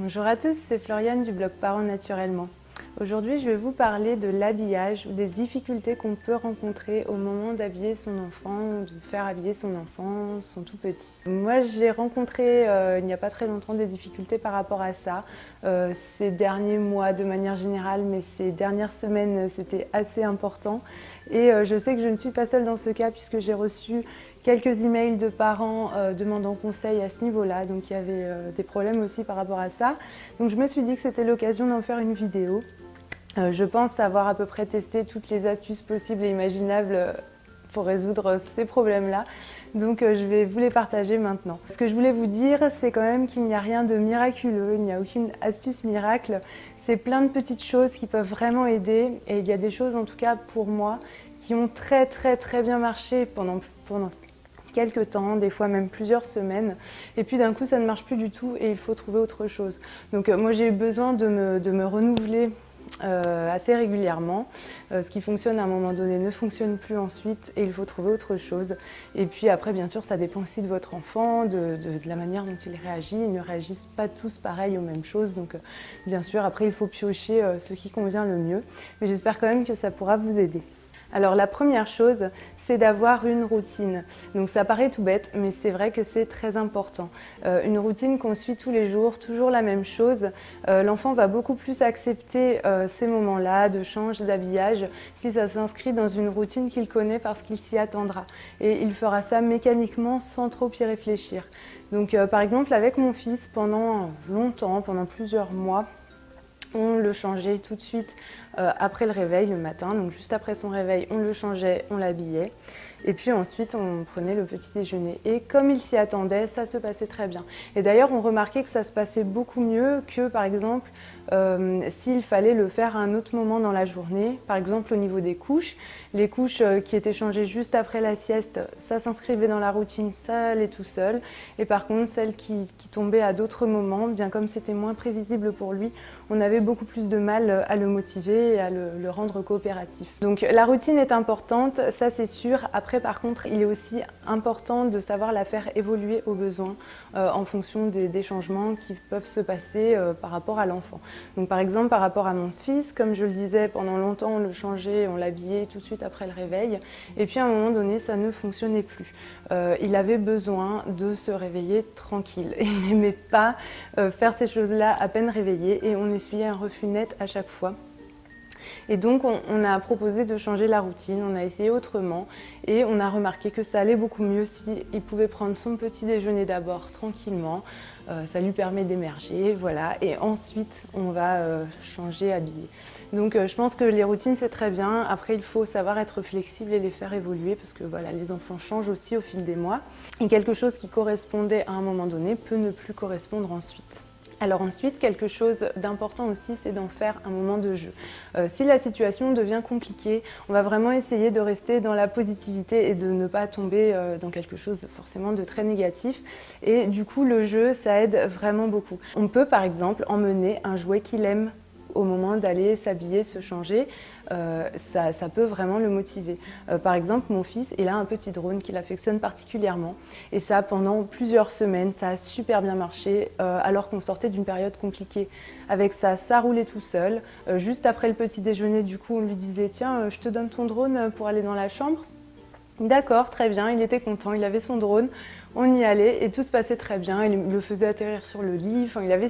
Bonjour à tous, c'est Floriane du blog Parents Naturellement. Aujourd'hui, je vais vous parler de l'habillage ou des difficultés qu'on peut rencontrer au moment d'habiller son enfant ou de faire habiller son enfant, son tout petit. Moi, j'ai rencontré il n'y a pas très longtemps des difficultés par rapport à ça. Ces derniers mois de manière générale, mais ces dernières semaines, c'était assez important. Et je sais que je ne suis pas seule dans ce cas puisque j'ai reçu quelques emails de parents demandant conseil à ce niveau-là, donc il y avait des problèmes aussi par rapport à ça. Donc je me suis dit que c'était l'occasion d'en faire une vidéo. Je pense avoir à peu près testé toutes les astuces possibles et imaginables pour résoudre ces problèmes-là. Donc je vais vous les partager maintenant. Ce que je voulais vous dire, c'est quand même qu'il n'y a rien de miraculeux, il n'y a aucune astuce miracle. C'est plein de petites choses qui peuvent vraiment aider et il y a des choses, en tout cas pour moi, qui ont très bien marché pendant quelques temps, des fois même plusieurs semaines, et puis d'un coup ça ne marche plus du tout et il faut trouver autre chose. Donc moi j'ai eu besoin de me renouveler assez régulièrement. Ce qui fonctionne à un moment donné ne fonctionne plus ensuite et il faut trouver autre chose. Et puis après bien sûr ça dépend aussi de votre enfant, de la manière dont il réagit. Ils ne réagissent pas tous pareil aux mêmes choses, donc bien sûr après il faut piocher ce qui convient le mieux. Mais j'espère quand même que ça pourra vous aider. Alors la première chose, c'est d'avoir une routine. Donc ça paraît tout bête, mais c'est vrai que c'est très important. Une routine qu'on suit tous les jours, toujours la même chose. L'enfant va beaucoup plus accepter ces moments-là de change d'habillage si ça s'inscrit dans une routine qu'il connaît parce qu'il s'y attendra. Et il fera ça mécaniquement sans trop y réfléchir. Donc par exemple avec mon fils, pendant longtemps, pendant plusieurs mois, on le changeait tout de suite après le réveil le matin, donc juste après son réveil, on le changeait, on l'habillait. Et puis ensuite, on prenait le petit déjeuner. Et comme il s'y attendait, ça se passait très bien. Et d'ailleurs, on remarquait que ça se passait beaucoup mieux que, par exemple, s'il fallait le faire à un autre moment dans la journée. Par exemple, au niveau des couches, les couches qui étaient changées juste après la sieste, ça s'inscrivait dans la routine, ça allait tout seul. Et par contre, celles qui tombaient à d'autres moments, bien comme c'était moins prévisible pour lui, on avait beaucoup plus de mal à le motiver et à le rendre coopératif. Donc la routine est importante, ça c'est sûr. Après par contre, il est aussi important de savoir la faire évoluer au besoin en fonction des changements qui peuvent se passer par rapport à l'enfant. Donc par exemple par rapport à mon fils, comme je le disais, pendant longtemps on le changeait, on l'habillait tout de suite après le réveil. Et puis à un moment donné, ça ne fonctionnait plus. Il avait besoin de se réveiller tranquille. Il n'aimait pas faire ces choses-là à peine réveillé et on essuyait un refus net à chaque fois. Et donc on a proposé de changer la routine, on a essayé autrement et on a remarqué que ça allait beaucoup mieux s'il pouvait prendre son petit déjeuner d'abord tranquillement. Ça lui permet d'émerger, voilà, et ensuite on va changer, habiller. Donc je pense que les routines c'est très bien, après il faut savoir être flexible et les faire évoluer parce que voilà, les enfants changent aussi au fil des mois et quelque chose qui correspondait à un moment donné peut ne plus correspondre ensuite. Alors ensuite, quelque chose d'important aussi, c'est d'en faire un moment de jeu. Si la situation devient compliquée, on va vraiment essayer de rester dans la positivité et de ne pas tomber dans quelque chose forcément de très négatif. Et du coup, le jeu, ça aide vraiment beaucoup. On peut par exemple emmener un jouet qu'il aime au moment d'aller s'habiller, se changer, ça peut vraiment le motiver. Par exemple, mon fils, il a un petit drone qu'il affectionne particulièrement et ça, pendant plusieurs semaines, ça a super bien marché alors qu'on sortait d'une période compliquée. Avec ça, ça roulait tout seul. Juste après le petit déjeuner, du coup, on lui disait « Tiens, je te donne ton drone pour aller dans la chambre ?» D'accord, très bien, il était content, il avait son drone, on y allait et tout se passait très bien, il le faisait atterrir sur le lit, enfin, il avait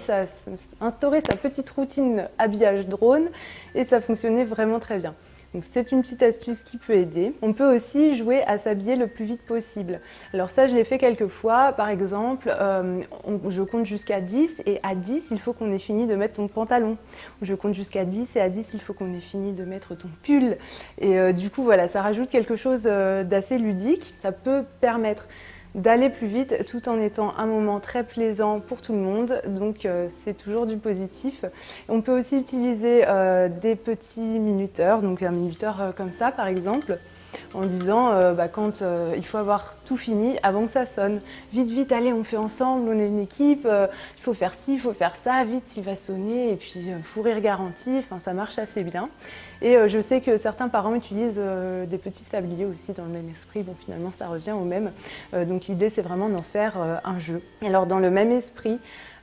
instauré sa petite routine habillage drone et ça fonctionnait vraiment très bien. Donc c'est une petite astuce qui peut aider. On peut aussi jouer à s'habiller le plus vite possible. Alors ça, je l'ai fait quelques fois. Par exemple, je compte jusqu'à 10 et à 10, il faut qu'on ait fini de mettre ton pantalon. Je compte jusqu'à 10 et à 10, il faut qu'on ait fini de mettre ton pull. Et du coup, voilà, ça rajoute quelque chose d'assez ludique. Ça peut permettre d'aller plus vite tout en étant un moment très plaisant pour tout le monde, donc c'est toujours du positif. On peut aussi utiliser des petits minuteurs, donc un minuteur comme ça par exemple, en disant quand il faut avoir tout fini avant que ça sonne. Vite, vite, allez, on fait ensemble, on est une équipe, il faut faire ci, il faut faire ça, vite, il va sonner, et puis fou rire garanti, enfin, ça marche assez bien. Et je sais que certains parents utilisent des petits sabliers aussi dans le même esprit, bon finalement ça revient au même. Donc l'idée c'est vraiment d'en faire un jeu. Alors dans le même esprit,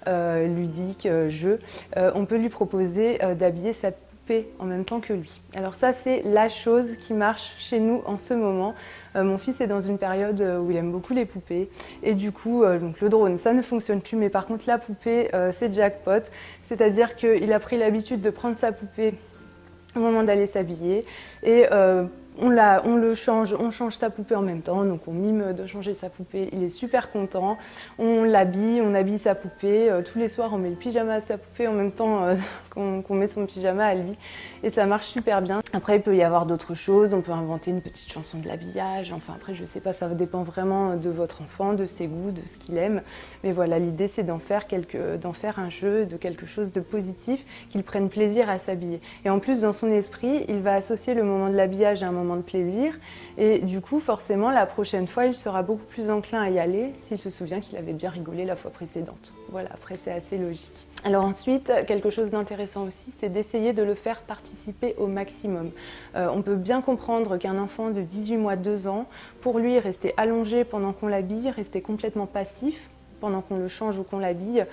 ludique, jeu, on peut lui proposer d'habiller sa poupée en même temps que lui. Alors ça, c'est la chose qui marche chez nous en ce moment. Mon fils est dans une période où il aime beaucoup les poupées et du coup, donc le drone, ça ne fonctionne plus, mais par contre la poupée, c'est jackpot. C'est-à-dire qu'il a pris l'habitude de prendre sa poupée au moment d'aller s'habiller et on change sa poupée en même temps, donc on mime de changer sa poupée, il est super content, on l'habille, on habille sa poupée, tous les soirs on met le pyjama à sa poupée en même temps qu'on met son pyjama à lui et ça marche super bien. Après il peut y avoir d'autres choses, on peut inventer une petite chanson de l'habillage, enfin après je sais pas, ça dépend vraiment de votre enfant, de ses goûts, de ce qu'il aime, mais voilà, l'idée c'est d'en faire un jeu, de quelque chose de positif, qu'il prenne plaisir à s'habiller. Et en plus dans son esprit, il va associer le moment de l'habillage à un moment de plaisir et du coup forcément la prochaine fois il sera beaucoup plus enclin à y aller s'il se souvient qu'il avait bien rigolé la fois précédente. Voilà, après c'est assez logique. Alors ensuite, quelque chose d'intéressant aussi, c'est d'essayer de le faire participer au maximum. On peut bien comprendre qu'un enfant de 18 mois, 2 ans, pour lui rester allongé pendant qu'on l'habille, rester complètement passif, pendant qu'on le change ou qu'on l'habille,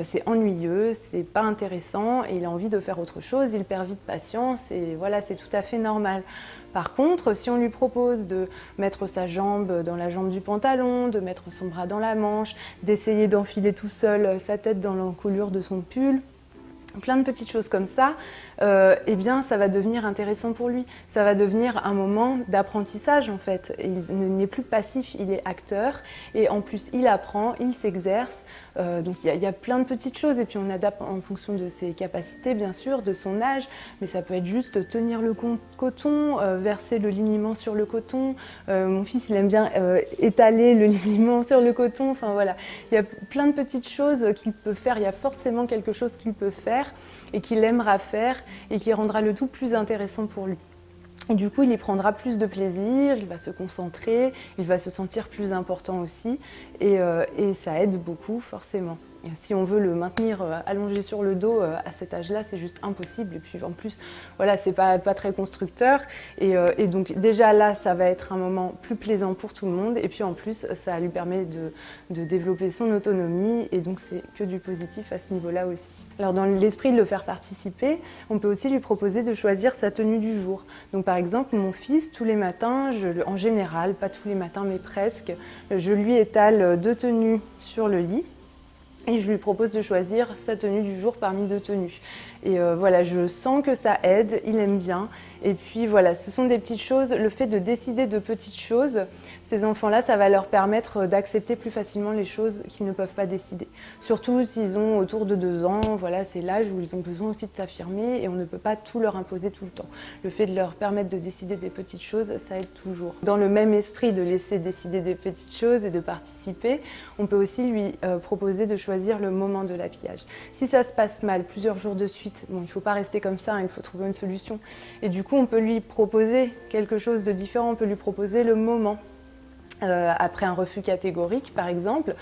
c'est ennuyeux, c'est pas intéressant et il a envie de faire autre chose, il perd vite patience et voilà, c'est tout à fait normal. Par contre, si on lui propose de mettre sa jambe dans la jambe du pantalon, de mettre son bras dans la manche, d'essayer d'enfiler tout seul sa tête dans l'encolure de son pull, plein de petites choses comme ça, eh bien ça va devenir intéressant pour lui. Ça va devenir un moment d'apprentissage en fait. Il n'est plus passif, il est acteur et en plus il apprend, il s'exerce. Donc il y a plein de petites choses et puis on adapte en fonction de ses capacités bien sûr, de son âge, mais ça peut être juste tenir le coton, verser le liniment sur le coton. Mon fils il aime bien étaler le liniment sur le coton, enfin voilà. Il y a plein de petites choses qu'il peut faire, il y a forcément quelque chose qu'il peut faire et qu'il aimera faire et qui rendra le tout plus intéressant pour lui. Et du coup, il y prendra plus de plaisir, il va se concentrer, il va se sentir plus important aussi et ça aide beaucoup forcément. Et si on veut le maintenir allongé sur le dos à cet âge-là, c'est juste impossible. Et puis en plus, voilà, c'est pas très constructeur. Et donc déjà là, ça va être un moment plus plaisant pour tout le monde. Et puis en plus, ça lui permet de développer son autonomie. Et donc c'est que du positif à ce niveau-là aussi. Alors dans l'esprit de le faire participer, on peut aussi lui proposer de choisir sa tenue du jour. Donc par exemple, mon fils, tous les matins, en général, pas tous les matins mais presque, je lui étale 2 tenues sur le lit. Et je lui propose de choisir sa tenue du jour parmi 2 tenues. Et voilà, je sens que ça aide, il aime bien. Et puis voilà, ce sont des petites choses, le fait de décider de petites choses, ces enfants-là, ça va leur permettre d'accepter plus facilement les choses qu'ils ne peuvent pas décider. Surtout s'ils ont autour de 2 ans, voilà, c'est l'âge où ils ont besoin aussi de s'affirmer et on ne peut pas tout leur imposer tout le temps. Le fait de leur permettre de décider des petites choses, ça aide toujours. Dans le même esprit de laisser décider des petites choses et de participer, on peut aussi lui proposer de choisir le moment de l'habillage. Si ça se passe mal plusieurs jours de suite, bon, il ne faut pas rester comme ça, il faut trouver une solution. Et du coup, on peut lui proposer quelque chose de différent, on peut lui proposer le moment. Après un refus catégorique, par exemple.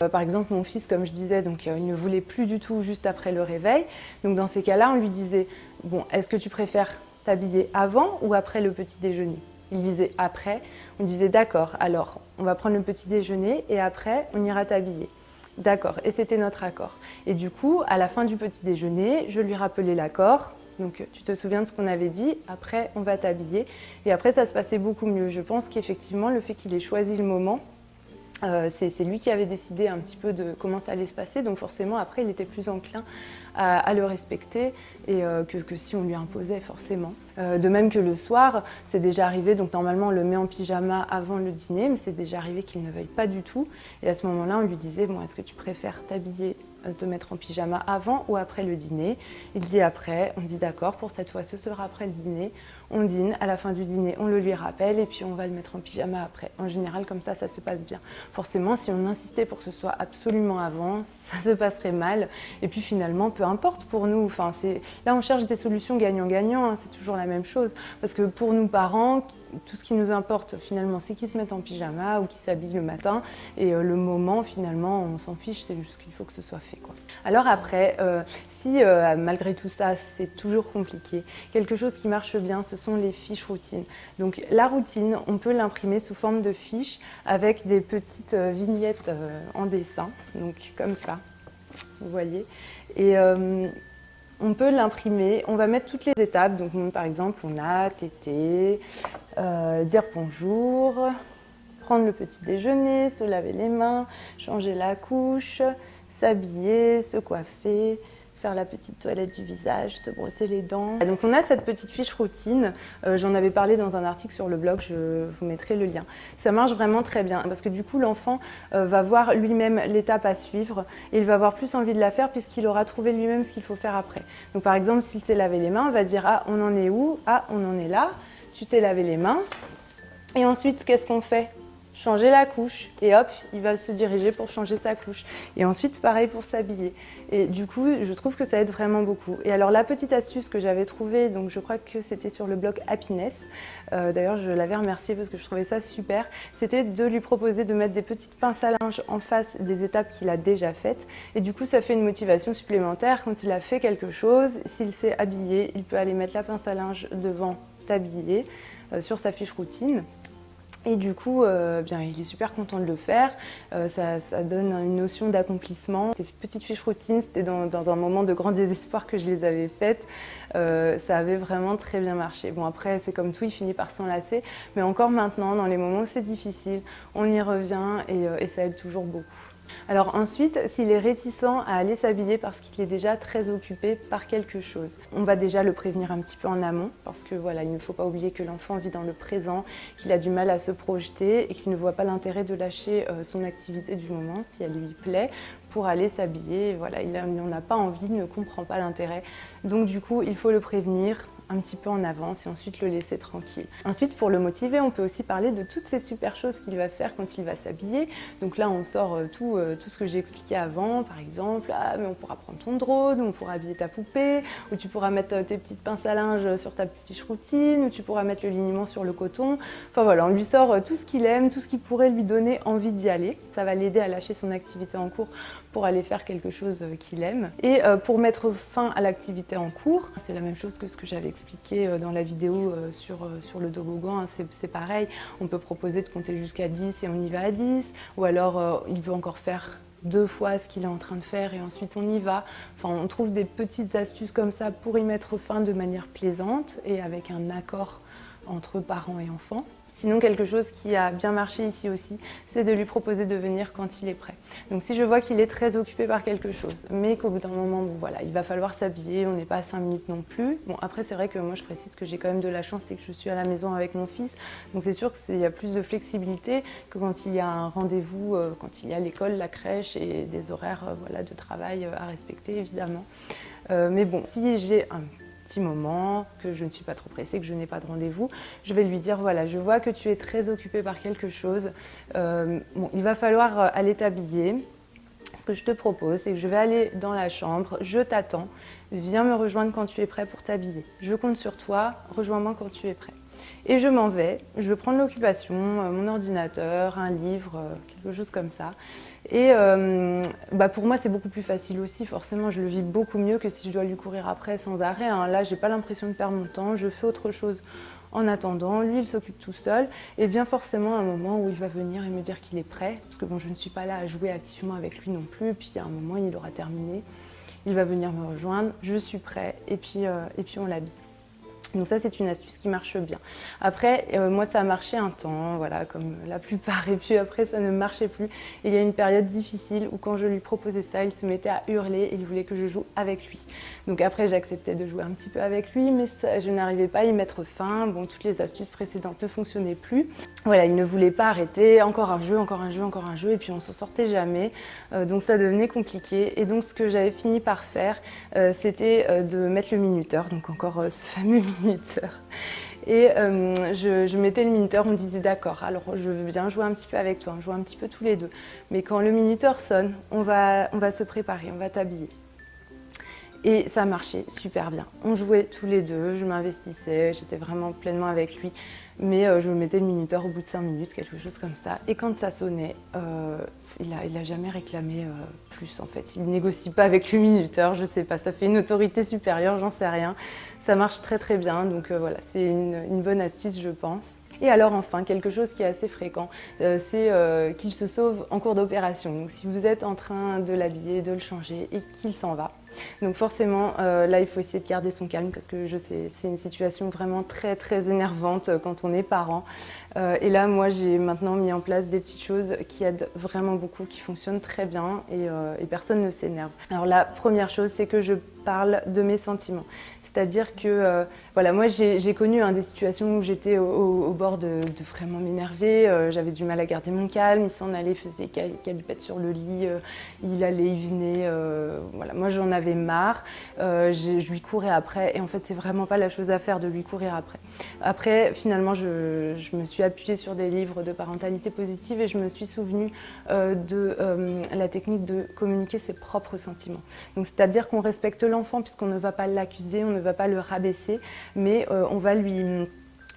Mon fils, comme je disais, donc, il ne voulait plus du tout juste après le réveil. Donc dans ces cas-là, on lui disait « Bon, est-ce que tu préfères t'habiller avant ou après le petit déjeuner ?» Il disait « Après ». On disait « D'accord, alors on va prendre le petit déjeuner et après on ira t'habiller ». D'accord, et c'était notre accord. Et du coup, à la fin du petit déjeuner, je lui rappelais l'accord. Donc tu te souviens de ce qu'on avait dit, après on va t'habiller. Et après ça se passait beaucoup mieux. Je pense qu'effectivement le fait qu'il ait choisi le moment, c'est lui qui avait décidé un petit peu de comment ça allait se passer. Donc forcément après il était plus enclin à le respecter et que si on lui imposait forcément. De même que le soir, c'est déjà arrivé, donc normalement on le met en pyjama avant le dîner, mais c'est déjà arrivé qu'il ne veuille pas du tout. Et à ce moment-là on lui disait, bon, est-ce que tu préfères t'habiller, te mettre en pyjama avant ou après le dîner? Il dit après, on dit d'accord, pour cette fois ce sera après le dîner. On dîne, à la fin du dîner on le lui rappelle et puis on va le mettre en pyjama après. En général comme ça se passe bien. Forcément si on insistait pour que ce soit absolument avant, ça se passerait mal. Et puis finalement peu importe pour nous, enfin, là on cherche des solutions gagnant-gagnant, hein, c'est toujours la même chose. Parce que pour nous parents, tout ce qui nous importe finalement, c'est qu'ils se mettent en pyjama ou qu'ils s'habillent le matin. Et le moment, finalement, on s'en fiche, c'est juste qu'il faut que ce soit fait, quoi. Alors après, si malgré tout ça, c'est toujours compliqué, quelque chose qui marche bien, ce sont les fiches routines. Donc la routine, on peut l'imprimer sous forme de fiches avec des petites vignettes en dessin, donc comme ça. vous voyez. Et on peut l'imprimer, on va mettre toutes les étapes. Donc par exemple, on a téter, dire bonjour, prendre le petit déjeuner, se laver les mains, changer la couche, s'habiller, se coiffer, faire la petite toilette du visage, se brosser les dents. Donc on a cette petite fiche routine, j'en avais parlé dans un article sur le blog, je vous mettrai le lien. Ça marche vraiment très bien parce que du coup l'enfant va voir lui-même l'étape à suivre et il va avoir plus envie de la faire puisqu'il aura trouvé lui-même ce qu'il faut faire après. Donc par exemple s'il s'est lavé les mains, on va dire ah on en est où? Ah on en est là, tu t'es lavé les mains et ensuite qu'est-ce qu'on fait? Changer la couche et hop, il va se diriger pour changer sa couche. Et ensuite, pareil pour s'habiller. Et du coup, je trouve que ça aide vraiment beaucoup. Et alors, la petite astuce que j'avais trouvée, donc je crois que c'était sur le blog Happiness, d'ailleurs, je l'avais remercié parce que je trouvais ça super, c'était de lui proposer de mettre des petites pinces à linge en face des étapes qu'il a déjà faites. Et du coup, ça fait une motivation supplémentaire. Quand il a fait quelque chose, s'il s'est habillé, il peut aller mettre la pince à linge devant t'habiller sur sa fiche routine. Et du coup, bien, il est super content de le faire, ça donne une notion d'accomplissement. Ces petites fiches routines, c'était dans un moment de grand désespoir que je les avais faites, ça avait vraiment très bien marché. Bon après, c'est comme tout, il finit par s'enlacer, mais encore maintenant, dans les moments où c'est difficile, on y revient et ça aide toujours beaucoup. Alors ensuite, s'il est réticent à aller s'habiller parce qu'il est déjà très occupé par quelque chose, on va déjà le prévenir un petit peu en amont parce que voilà, il ne faut pas oublier que l'enfant vit dans le présent, qu'il a du mal à se projeter et qu'il ne voit pas l'intérêt de lâcher son activité du moment si elle lui plaît pour aller s'habiller. Voilà, il n'en a pas envie, il ne comprend pas l'intérêt. Donc du coup, il faut le prévenir un petit peu en avance et ensuite le laisser tranquille. Ensuite, pour le motiver, on peut aussi parler de toutes ces super choses qu'il va faire quand il va s'habiller. Donc là, on sort tout ce que j'ai expliqué avant. Par exemple, ah, mais on pourra prendre ton drone, on pourra habiller ta poupée, ou tu pourras mettre tes petites pinces à linge sur ta fiche routine, ou tu pourras mettre le liniment sur le coton. Enfin voilà, on lui sort tout ce qu'il aime, tout ce qui pourrait lui donner envie d'y aller. Ça va l'aider à lâcher son activité en cours pour aller faire quelque chose qu'il aime. Et pour mettre fin à l'activité en cours, c'est la même chose que ce que j'avais expliqué dans la vidéo sur le toboggan, hein, c'est pareil. On peut proposer de compter jusqu'à 10 et on y va à 10, ou alors il peut encore faire 2 fois ce qu'il est en train de faire et ensuite on y va. Enfin, on trouve des petites astuces comme ça pour y mettre fin de manière plaisante et avec un accord entre parents et enfants. Sinon, quelque chose qui a bien marché ici aussi, c'est de lui proposer de venir quand il est prêt. Donc si je vois qu'il est très occupé par quelque chose, mais qu'au bout d'un moment, bon, voilà, il va falloir s'habiller, on n'est pas à 5 minutes non plus. Bon, après, c'est vrai que moi, je précise que j'ai quand même de la chance, c'est que je suis à la maison avec mon fils. Donc c'est sûr qu'il y a plus de flexibilité que quand il y a un rendez-vous, quand il y a l'école, la crèche et des horaires voilà, de travail à respecter, évidemment. Mais bon, si j'ai un moment, que je ne suis pas trop pressée, que je n'ai pas de rendez-vous, je vais lui dire voilà, je vois que tu es très occupée par quelque chose, bon, il va falloir aller t'habiller. Ce que je te propose, c'est que je vais aller dans la chambre, je t'attends, viens me rejoindre quand tu es prêt pour t'habiller. Je compte sur toi, rejoins-moi quand tu es prêt. Et je m'en vais, je vais prendre l'occupation, mon ordinateur, un livre, quelque chose comme ça. Et pour moi, c'est beaucoup plus facile aussi. Forcément, je le vis beaucoup mieux que si je dois lui courir après sans arrêt. Hein. Là, j'ai pas l'impression de perdre mon temps. Je fais autre chose en attendant. Lui, il s'occupe tout seul. Et vient forcément un moment où il va venir et me dire qu'il est prêt. Parce que bon, je ne suis pas là à jouer activement avec lui non plus. Puis à un moment, il aura terminé. Il va venir me rejoindre. Je suis prêt. Et puis on l'habille. Donc ça, c'est une astuce qui marche bien. Après, moi, ça a marché un temps, voilà, comme la plupart, et puis après, ça ne marchait plus. Et il y a une période difficile où quand je lui proposais ça, il se mettait à hurler et il voulait que je joue avec lui. Donc après, j'acceptais de jouer un petit peu avec lui, mais ça, je n'arrivais pas à y mettre fin. Bon, toutes les astuces précédentes ne fonctionnaient plus. Voilà, il ne voulait pas arrêter, encore un jeu, encore un jeu, encore un jeu, et puis on s'en sortait jamais. Donc ça devenait compliqué. Et donc, ce que j'avais fini par faire, c'était de mettre le minuteur, donc encore ce fameux minuteur. Et je mettais le minuteur, on me disait d'accord, alors je veux bien jouer un petit peu avec toi, on joue un petit peu tous les deux. Mais quand le minuteur sonne, on va se préparer, on va t'habiller. Et ça marchait super bien. On jouait tous les deux, je m'investissais, j'étais vraiment pleinement avec lui. mais je mettais le minuteur au bout de 5 minutes, quelque chose comme ça. Et quand ça sonnait, il a jamais réclamé plus en fait. Il négocie pas avec le minuteur, je sais pas, ça fait une autorité supérieure, j'en sais rien. Ça marche très très bien, donc voilà, c'est une bonne astuce je pense. Et alors enfin, quelque chose qui est assez fréquent, c'est qu'il se sauve en cours d'opération. Donc si vous êtes en train de l'habiller, de le changer et qu'il s'en va, donc forcément là il faut essayer de garder son calme parce que je sais, c'est une situation vraiment très très énervante quand on est parent. Et là moi j'ai maintenant mis en place des petites choses qui aident vraiment beaucoup, qui fonctionnent très bien et personne ne s'énerve. Alors la première chose c'est que je parle de mes sentiments. C'est-à-dire que voilà, moi j'ai connu des situations où j'étais au bord de vraiment m'énerver, j'avais du mal à garder mon calme, il s'en allait, faisait calipette sur le lit, il allait, il venait, voilà, moi j'en avais marre, je lui courais après et en fait c'est vraiment pas la chose à faire de lui courir après. Après finalement je me suis appuyée sur des livres de parentalité positive et je me suis souvenue de la technique de communiquer ses propres sentiments. Donc c'est-à-dire qu'on respecte l'enfant puisqu'on ne va pas l'accuser, on ne va pas le rabaisser, mais on va lui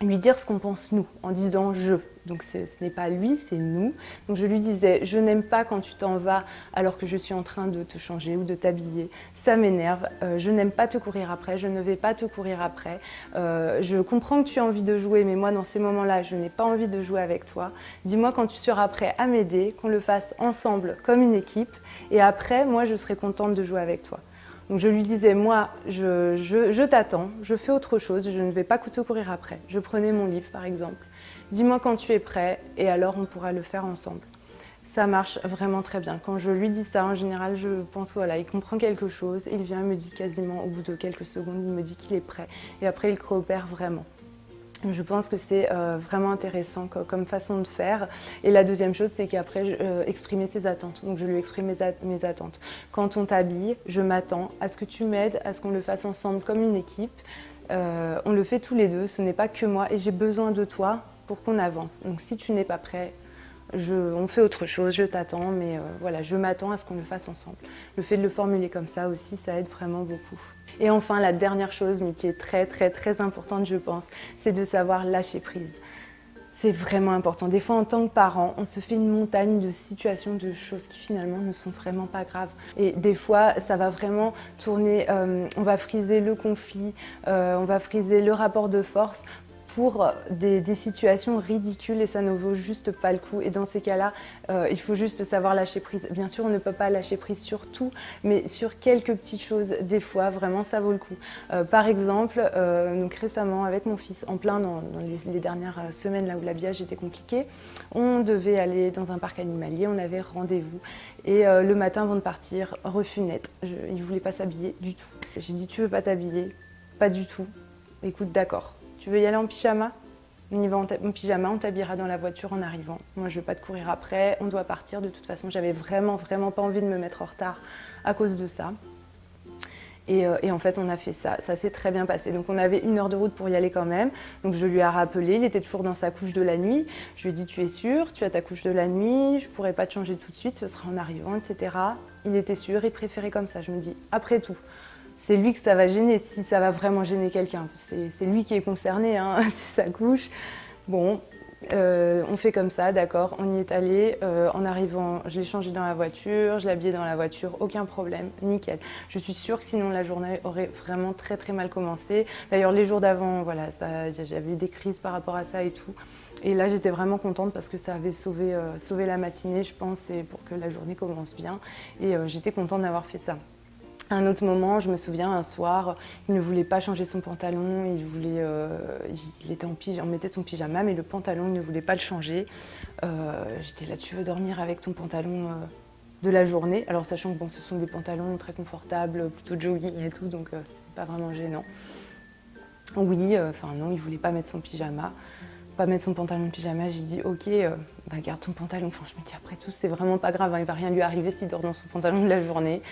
dire ce qu'on pense nous, en disant « je ». Donc ce n'est pas lui, c'est nous. Donc je lui disais « je n'aime pas quand tu t'en vas alors que je suis en train de te changer ou de t'habiller, ça m'énerve, je n'aime pas te courir après, je ne vais pas te courir après, je comprends que tu as envie de jouer, mais moi dans ces moments-là, je n'ai pas envie de jouer avec toi. Dis-moi quand tu seras prêt à m'aider, qu'on le fasse ensemble comme une équipe, et après, moi je serai contente de jouer avec toi. » Donc je lui disais, moi, je t'attends, je fais autre chose, je ne vais pas te courir après. Je prenais mon livre, par exemple. Dis-moi quand tu es prêt, et alors on pourra le faire ensemble. Ça marche vraiment très bien. Quand je lui dis ça, en général, je pense, voilà, il comprend quelque chose, il vient, il me dit quasiment, au bout de quelques secondes, il me dit qu'il est prêt. Et après, il coopère vraiment. Je pense que c'est vraiment intéressant comme façon de faire. Et la deuxième chose, c'est qu'après, exprimer ses attentes. Donc je lui exprime mes attentes. Quand on t'habille, je m'attends à ce que tu m'aides, à ce qu'on le fasse ensemble comme une équipe. On le fait tous les deux, ce n'est pas que moi et j'ai besoin de toi pour qu'on avance. Donc si tu n'es pas prêt, on fait autre chose, je t'attends, mais voilà, je m'attends à ce qu'on le fasse ensemble. Le fait de le formuler comme ça aussi, ça aide vraiment beaucoup. Et enfin, la dernière chose, mais qui est très très très importante, je pense, c'est de savoir lâcher prise. C'est vraiment important. Des fois, en tant que parent, on se fait une montagne de situations, de choses qui finalement ne sont vraiment pas graves. Et des fois, ça va vraiment tourner, on va friser le conflit, on va friser le rapport de force pour des situations ridicules et ça ne vaut juste pas le coup. Et dans ces cas-là, il faut juste savoir lâcher prise. Bien sûr, on ne peut pas lâcher prise sur tout, mais sur quelques petites choses, des fois, vraiment, ça vaut le coup. Par exemple, donc récemment, avec mon fils, en plein dans les dernières semaines là où l'habillage était compliqué, on devait aller dans un parc animalier, on avait rendez-vous. Et le matin, avant de partir, refus net. Il ne voulait pas s'habiller du tout. J'ai dit, tu veux pas t'habiller? Pas du tout. Écoute, d'accord. Tu veux y aller en pyjama? On y va en pyjama, on t'habillera dans la voiture en arrivant. Moi, je ne veux pas te courir après, on doit partir. De toute façon, j'avais vraiment pas envie de me mettre en retard à cause de ça. Et en fait, on a fait ça. Ça s'est très bien passé. Donc, on avait 1 heure de route pour y aller quand même. Donc, je lui ai rappelé. Il était toujours dans sa couche de la nuit. Je lui ai dit, tu es sûr? Tu as ta couche de la nuit? Je ne pourrai pas te changer tout de suite. Ce sera en arrivant, etc. Il était sûr. Il préférait comme ça. Je me dis, après tout, c'est lui que ça va gêner, si ça va vraiment gêner quelqu'un. C'est lui qui est concerné, hein, c'est sa couche. Bon, on fait comme ça, d'accord, on y est allé. En arrivant, je l'ai changé dans la voiture, je l'ai habillé dans la voiture, aucun problème, nickel. Je suis sûre que sinon la journée aurait vraiment très mal commencé. D'ailleurs, les jours d'avant, voilà, j'avais eu des crises par rapport à ça et tout. Et là, j'étais vraiment contente parce que ça avait sauvé la matinée, je pense, et pour que la journée commence bien. Et j'étais contente d'avoir fait ça. À un autre moment, je me souviens, un soir, il ne voulait pas changer son pantalon, il était en pyjama, on mettait son pyjama, mais le pantalon, il ne voulait pas le changer. J'étais là, tu veux dormir avec ton pantalon de la journée? Alors sachant que bon, ce sont des pantalons très confortables, plutôt jogging et tout, donc c'est pas vraiment gênant. Oui, non, il voulait pas mettre son pyjama. Pas mettre son pantalon de pyjama, j'ai dit ok, garde ton pantalon. Enfin, je me dis après tout, c'est vraiment pas grave, hein, il va rien lui arriver s'il dort dans son pantalon de la journée.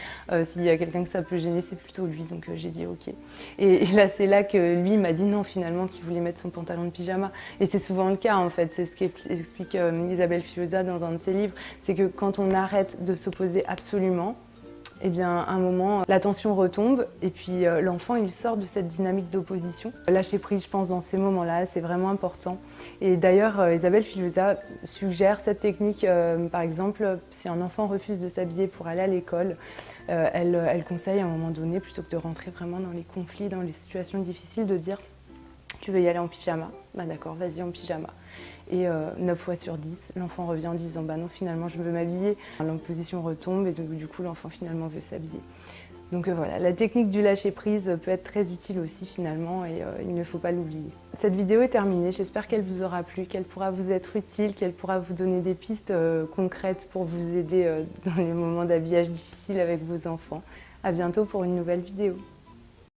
S'il y a quelqu'un que ça peut gêner, c'est plutôt lui, donc j'ai dit ok. Et là, c'est là que lui m'a dit non, finalement, qu'il voulait mettre son pantalon de pyjama. Et c'est souvent le cas en fait, c'est ce qu'explique Isabelle Filosa dans un de ses livres, c'est que quand on arrête de s'opposer absolument, eh bien, à un moment, la tension retombe et puis l'enfant, il sort de cette dynamique d'opposition. Lâcher prise, je pense, dans ces moments-là, c'est vraiment important. Et d'ailleurs, Isabelle Filosa suggère cette technique, par exemple, si un enfant refuse de s'habiller pour aller à l'école, elle conseille à un moment donné, plutôt que de rentrer vraiment dans les conflits, dans les situations difficiles, de dire « tu veux y aller en pyjama ?» Bah d'accord, vas-y en pyjama. Et 9 fois sur 10, l'enfant revient en disant « bah non, finalement je veux m'habiller ». L'opposition retombe et donc, du coup l'enfant finalement veut s'habiller. Donc voilà, la technique du lâcher prise peut être très utile aussi finalement et il ne faut pas l'oublier. Cette vidéo est terminée, j'espère qu'elle vous aura plu, qu'elle pourra vous être utile, qu'elle pourra vous donner des pistes concrètes pour vous aider dans les moments d'habillage difficiles avec vos enfants. À bientôt pour une nouvelle vidéo.